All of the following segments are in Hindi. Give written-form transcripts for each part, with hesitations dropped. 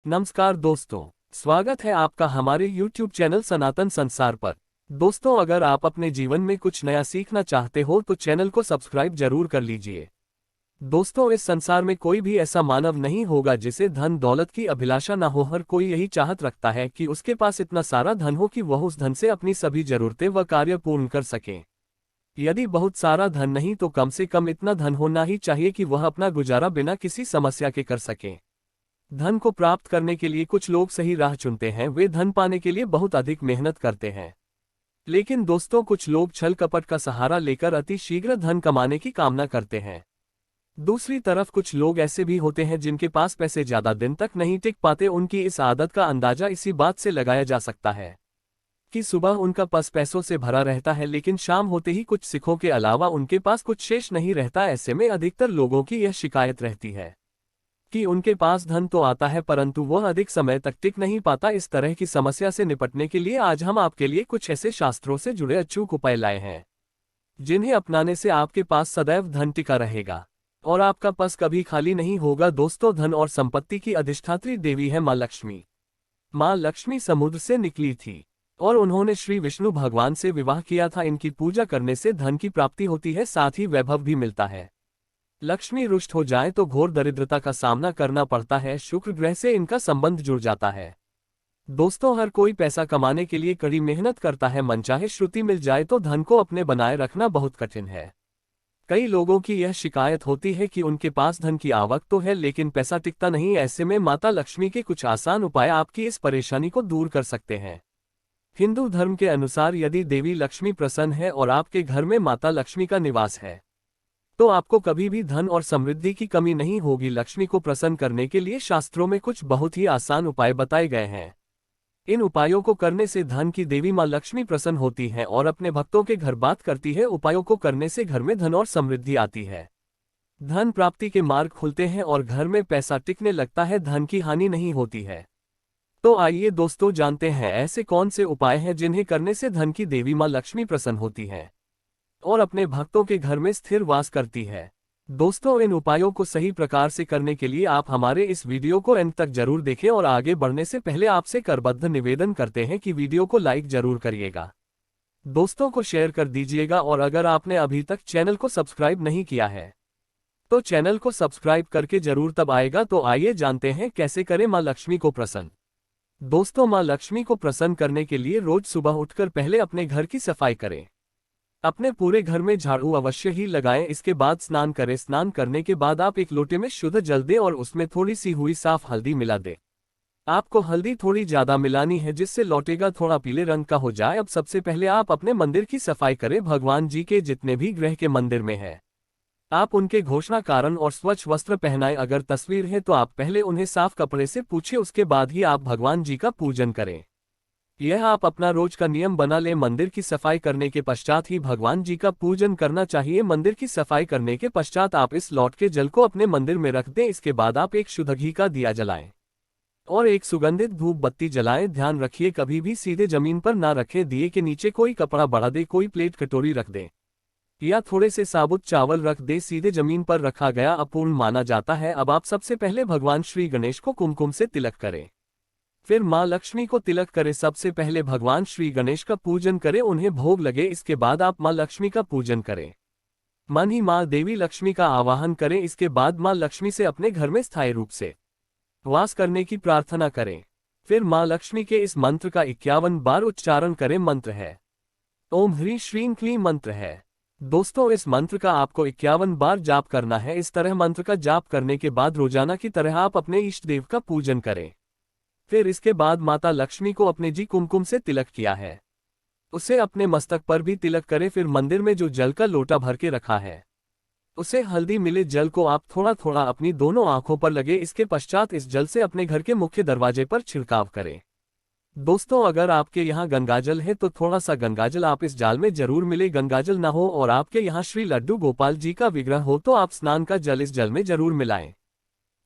नमस्कार दोस्तों, स्वागत है आपका हमारे YouTube चैनल सनातन संसार पर। दोस्तों, अगर आप अपने जीवन में कुछ नया सीखना चाहते हो तो चैनल को सब्सक्राइब जरूर कर लीजिए। दोस्तों, इस संसार में कोई भी ऐसा मानव नहीं होगा जिसे धन दौलत की अभिलाषा ना हो। हर कोई यही चाहत रखता है कि उसके पास इतना सारा धन हो कि वह उस धन से अपनी सभी जरूरतें व कार्य पूर्ण कर सके। यदि बहुत सारा धन नहीं तो कम से कम इतना धन होना ही चाहिए कि वह अपना गुजारा बिना किसी समस्या के कर सके। धन को प्राप्त करने के लिए कुछ लोग सही राह चुनते हैं, वे धन पाने के लिए बहुत अधिक मेहनत करते हैं। लेकिन दोस्तों, कुछ लोग छल कपट का सहारा लेकर अति शीघ्र धन कमाने की कामना करते हैं। दूसरी तरफ कुछ लोग ऐसे भी होते हैं जिनके पास पैसे ज्यादा दिन तक नहीं टिक पाते। उनकी इस आदत का अंदाजा इसी बात से लगाया जा सकता है कि सुबह उनका पर्स पैसों से भरा रहता है, लेकिन शाम होते ही कुछ सिक्कों के अलावा उनके पास कुछ शेष नहीं रहता। ऐसे में अधिकतर लोगों की यह शिकायत रहती है कि उनके पास धन तो आता है परंतु वह अधिक समय तक टिक नहीं पाता। इस तरह की समस्या से निपटने के लिए आज हम आपके लिए कुछ ऐसे शास्त्रों से जुड़े अचूक उपाय लाए हैं जिन्हें अपनाने से आपके पास सदैव धन टिका रहेगा और आपका पर्स कभी खाली नहीं होगा। दोस्तों, धन और संपत्ति की अधिष्ठात्री देवी है माँ लक्ष्मी। माँ लक्ष्मी समुद्र से निकली थी और उन्होंने श्री विष्णु भगवान से विवाह किया था। इनकी पूजा करने से धन की प्राप्ति होती है, साथ ही वैभव भी मिलता है। लक्ष्मी रुष्ट हो जाए तो घोर दरिद्रता का सामना करना पड़ता है। शुक्र ग्रह से इनका संबंध जुड़ जाता है। दोस्तों, हर कोई पैसा कमाने के लिए कड़ी मेहनत करता है। मनचाहे श्रुति मिल जाए तो धन को अपने बनाए रखना बहुत कठिन है। कई लोगों की यह शिकायत होती है कि उनके पास धन की आवक तो है लेकिन पैसा टिकता नहीं। ऐसे में माता लक्ष्मी के कुछ आसान उपाय आपकी इस परेशानी को दूर कर सकते हैं। हिंदू धर्म के अनुसार यदि देवी लक्ष्मी प्रसन्न है और आपके घर में माता लक्ष्मी का निवास है तो आपको कभी भी धन और समृद्धि की कमी नहीं होगी। लक्ष्मी को प्रसन्न करने के लिए शास्त्रों में कुछ बहुत ही आसान उपाय बताए गए हैं। इन उपायों को करने से धन की देवी मां लक्ष्मी प्रसन्न होती है और अपने भक्तों के घर बात करती है। उपायों को करने से घर में धन और समृद्धि आती है, धन प्राप्ति के मार्ग खुलते हैं और घर में पैसा टिकने लगता है। धन की हानि नहीं होती है। तो आइए दोस्तों, जानते हैं ऐसे कौन से उपाय हैं जिन्हें करने से धन की देवी मां लक्ष्मी प्रसन्न होती है और अपने भक्तों के घर में स्थिर वास करती है। दोस्तों, इन उपायों को सही प्रकार से करने के लिए आप हमारे इस वीडियो को अंत तक जरूर देखें और आगे बढ़ने से पहले आपसे करबद्ध निवेदन करते हैं कि वीडियो को लाइक जरूर करिएगा, दोस्तों को शेयर कर दीजिएगा और अगर आपने अभी तक चैनल को सब्सक्राइब नहीं किया है तो चैनल को सब्सक्राइब करके जरूर तब आएगा। तो आइए जानते हैं कैसे करें मां लक्ष्मी को प्रसन्न। दोस्तों, मां लक्ष्मी को प्रसन्न करने के लिए रोज सुबह उठकर पहले अपने घर की सफाई करें। अपने पूरे घर में झाड़ू अवश्य ही लगाएं। इसके बाद स्नान करें। स्नान करने के बाद आप एक लोटे में शुद्ध जल दें और उसमें थोड़ी सी हुई साफ हल्दी मिला दें। आपको हल्दी थोड़ी ज्यादा मिलानी है जिससे लौटेगा थोड़ा पीले रंग का हो जाए। अब सबसे पहले आप अपने मंदिर की सफाई करें। भगवान जी के जितने भी ग्रह के मंदिर में है आप उनके घोषणा कारण और स्वच्छ वस्त्र पहनाएं। अगर तस्वीर है तो आप पहले उन्हें साफ कपड़े से पूछे, उसके बाद ही आप भगवान जी का पूजन करें। यह आप अपना रोज का नियम बना लें। मंदिर की सफाई करने के पश्चात ही भगवान जी का पूजन करना चाहिए। मंदिर की सफाई करने के पश्चात आप इस लौट के जल को अपने मंदिर में रख दें। इसके बाद आप एक शुद्ध घी का दिया जलाएं और एक सुगंधित धूप बत्ती जलाएं। ध्यान रखिए, कभी भी सीधे जमीन पर ना रखें। दिए के नीचे कोई कपड़ा बढ़ा दे, कोई प्लेट कटोरी रख दे या थोड़े से साबुत चावल रख दे। सीधे जमीन पर रखा गया अपूर्ण माना जाता है। अब आप सबसे पहले भगवान श्री गणेश को कुमकुम से तिलक करें, फिर मां लक्ष्मी को तिलक करें। सबसे पहले भगवान श्री गणेश का पूजन करें, उन्हें भोग लगे। इसके बाद आप मां लक्ष्मी का पूजन करें। मन ही मां देवी लक्ष्मी का आवाहन करें। इसके बाद मां लक्ष्मी से अपने घर में स्थायी रूप से वास करने की प्रार्थना करें। फिर मां लक्ष्मी के इस मंत्र का 51 बार उच्चारण करें। मंत्र है ओम ह्रीं श्रीं क्लीं मंत्र है। दोस्तों, इस मंत्र का आपको 51 बार जाप करना है। इस तरह मंत्र का जाप करने के बाद रोजाना की तरह आप अपने इष्ट देव का पूजन करें। फिर इसके बाद माता लक्ष्मी को अपने जी कुमकुम से तिलक किया है उसे अपने मस्तक पर भी तिलक करें। फिर मंदिर में जो जल का लोटा भर के रखा है उसे हल्दी मिले जल को आप थोड़ा थोड़ा अपनी दोनों आंखों पर लगे। इसके पश्चात इस जल से अपने घर के मुख्य दरवाजे पर छिड़काव करें। दोस्तों, अगर आपके यहाँ गंगाजल है तो थोड़ा सा गंगाजल आप इस जाल में जरूर मिले। गंगाजल ना हो और आपके यहाँ श्री लड्डू गोपाल जी का विग्रह हो तो आप स्नान का जल इस जल में जरूर मिलाएं।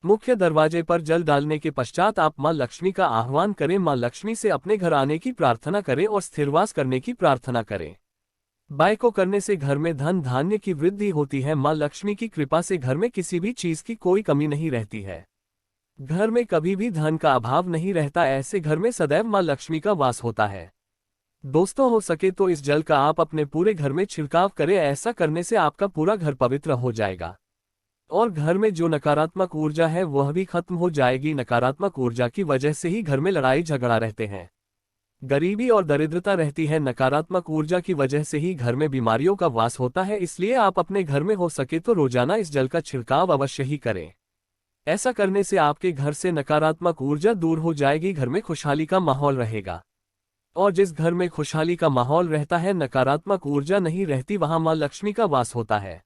मुख्य दरवाजे पर जल डालने के पश्चात आप मां लक्ष्मी का आह्वान करें। मां लक्ष्मी से अपने घर आने की प्रार्थना करें और स्थिरवास करने की प्रार्थना करें। बाय को करने से घर में धन धान्य की वृद्धि होती है। मां लक्ष्मी की कृपा से घर में किसी भी चीज की कोई कमी नहीं रहती है। घर में कभी भी धन का अभाव नहीं रहता, ऐसे घर में सदैव मां लक्ष्मी का वास होता है। दोस्तों, हो सके तो इस जल का आप अपने पूरे घर में छिड़काव करें, ऐसा करने से आपका पूरा घर पवित्र हो जाएगा और घर में जो नकारात्मक ऊर्जा है वह भी खत्म हो जाएगी। नकारात्मक ऊर्जा की वजह से ही घर में लड़ाई झगड़ा रहते हैं, गरीबी और दरिद्रता रहती है। नकारात्मक ऊर्जा की वजह से ही घर में बीमारियों का वास होता है। इसलिए आप अपने घर में हो सके तो रोजाना इस जल का छिड़काव अवश्य ही करें। ऐसा करने से आपके घर से नकारात्मक ऊर्जा दूर हो जाएगी, घर में खुशहाली का माहौल रहेगा। और जिस घर में खुशहाली का माहौल रहता है, नकारात्मक ऊर्जा नहीं रहती, वहां मां लक्ष्मी का वास होता है।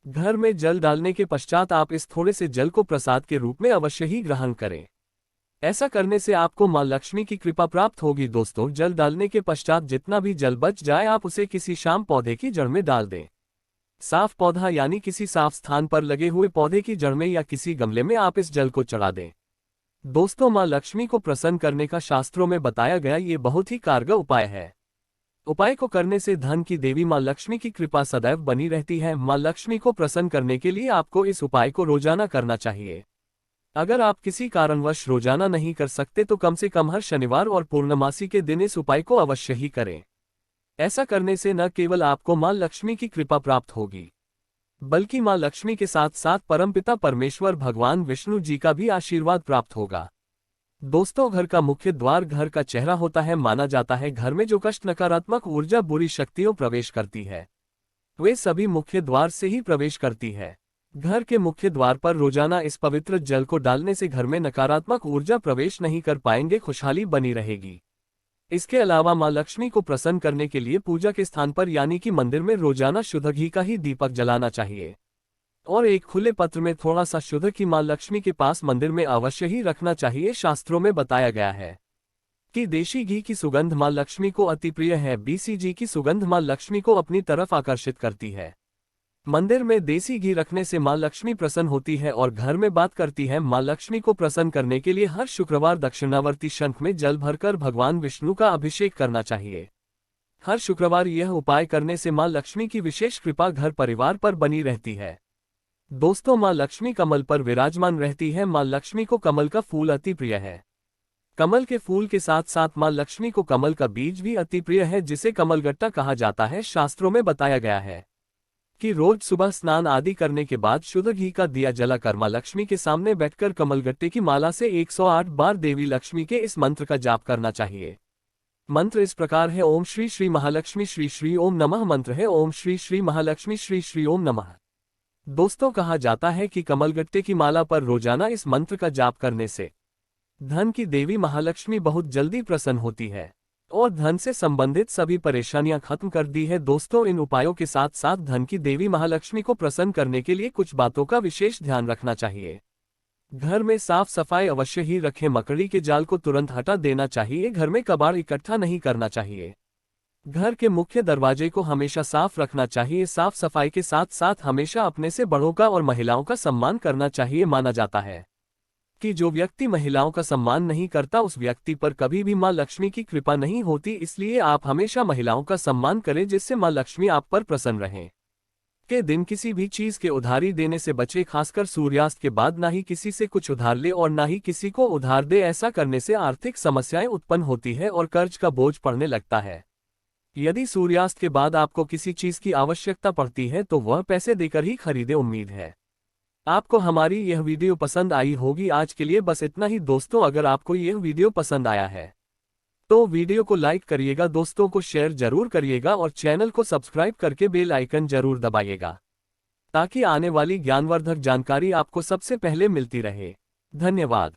घर में जल डालने के पश्चात आप इस थोड़े से जल को प्रसाद के रूप में अवश्य ही ग्रहण करें। ऐसा करने से आपको मां लक्ष्मी की कृपा प्राप्त होगी। दोस्तों, जल डालने के पश्चात जितना भी जल बच जाए आप उसे किसी शाम पौधे की जड़ में डाल दें। साफ पौधा यानी किसी साफ स्थान पर लगे हुए पौधे की जड़ में या किसी गमले में आप इस जल को चढ़ा दें। दोस्तों, मां लक्ष्मी को प्रसन्न करने का शास्त्रों में बताया गया ये बहुत ही कारगर उपाय है। उपाय को करने से धन की देवी मां लक्ष्मी की कृपा सदैव बनी रहती है। मां लक्ष्मी को प्रसन्न करने के लिए आपको इस उपाय को रोजाना करना चाहिए। अगर आप किसी कारणवश रोजाना नहीं कर सकते तो कम से कम हर शनिवार और पूर्णमासी के दिन इस उपाय को अवश्य ही करें। ऐसा करने से न केवल आपको मां लक्ष्मी की कृपा प्राप्त होगी, बल्कि मां लक्ष्मी के साथ साथ परमपिता परमेश्वर भगवान विष्णु जी का भी आशीर्वाद प्राप्त होगा। दोस्तों, घर का मुख्य द्वार घर का चेहरा होता है। माना जाता है घर में जो कष्ट, नकारात्मक ऊर्जा, बुरी शक्तियों प्रवेश करती है वे सभी मुख्य द्वार से ही प्रवेश करती है। घर के मुख्य द्वार पर रोजाना इस पवित्र जल को डालने से घर में नकारात्मक ऊर्जा प्रवेश नहीं कर पाएंगे, खुशहाली बनी रहेगी। इसके अलावा मां लक्ष्मी को प्रसन्न करने के लिए पूजा के स्थान पर यानी कि मंदिर में रोजाना शुद्ध घी का ही दीपक जलाना चाहिए और एक खुले पत्र में थोड़ा सा शुद्ध घी मां लक्ष्मी के पास मंदिर में अवश्य ही रखना चाहिए। शास्त्रों में बताया गया है कि देशी घी की सुगंध मां लक्ष्मी को अति प्रिय है। बीसीजी की सुगंध मां लक्ष्मी को अपनी तरफ आकर्षित करती है। मंदिर में देसी घी रखने से मां लक्ष्मी प्रसन्न होती है और घर में बात करती है। मां लक्ष्मी को प्रसन्न करने के लिए हर शुक्रवार दक्षिणावर्ती शंख में जल भरकर भगवान विष्णु का अभिषेक करना चाहिए। हर शुक्रवार यह उपाय करने से मां लक्ष्मी की विशेष कृपा घर परिवार पर बनी रहती है। दोस्तों, मां लक्ष्मी कमल पर विराजमान रहती है। मां लक्ष्मी को कमल का फूल अति प्रिय है। कमल के फूल के साथ साथ मां लक्ष्मी को कमल का बीज भी अति प्रिय है, जिसे कमलगट्टा कहा जाता है। शास्त्रों में बताया गया है कि रोज सुबह स्नान आदि करने के बाद शुद्ध घी का दिया जलाकर मां लक्ष्मी के सामने बैठकर कमलगट्टे की माला से 108 बार देवी लक्ष्मी के इस मंत्र का जाप करना चाहिए। मंत्र इस प्रकार है: ओम श्री श्री महालक्ष्मी श्री श्री ओम नमः। मंत्र है ओम श्री श्री महालक्ष्मी श्री श्री ओम नमः। दोस्तों, कहा जाता है कि कमलगट्टे की माला पर रोजाना इस मंत्र का जाप करने से धन की देवी महालक्ष्मी बहुत जल्दी प्रसन्न होती है और धन से संबंधित सभी परेशानियां खत्म कर दी है। दोस्तों, इन उपायों के साथ साथ धन की देवी महालक्ष्मी को प्रसन्न करने के लिए कुछ बातों का विशेष ध्यान रखना चाहिए। घर में साफ सफाई अवश्य ही रखें। मकड़ी के जाल को तुरंत हटा देना चाहिए। घर में कबाड़ इकट्ठा नहीं करना चाहिए। घर के मुख्य दरवाजे को हमेशा साफ रखना चाहिए। साफ सफाई के साथ साथ हमेशा अपने से बड़ों का और महिलाओं का सम्मान करना चाहिए। माना जाता है कि जो व्यक्ति महिलाओं का सम्मान नहीं करता उस व्यक्ति पर कभी भी मां लक्ष्मी की कृपा नहीं होती। इसलिए आप हमेशा महिलाओं का सम्मान करें, जिससे मां लक्ष्मी आप पर प्रसन्न रहें। के दिन किसी भी चीज के उधारी देने से बचे, खासकर सूर्यास्त के बाद ना ही किसी से कुछ उधार ले और ना ही किसी को उधार दे। ऐसा करने से आर्थिक समस्याएं उत्पन्न होती है और कर्ज का बोझ पड़ने लगता है। यदि सूर्यास्त के बाद आपको किसी चीज की आवश्यकता पड़ती है तो वह पैसे देकर ही खरीदे। उम्मीद है आपको हमारी यह वीडियो पसंद आई होगी। आज के लिए बस इतना ही दोस्तों। अगर आपको यह वीडियो पसंद आया है तो वीडियो को लाइक करिएगा, दोस्तों को शेयर जरूर करिएगा और चैनल को सब्सक्राइब करके बेल आइकन जरूर दबाइएगा ताकि आने वाली ज्ञानवर्धक जानकारी आपको सबसे पहले मिलती रहे। धन्यवाद।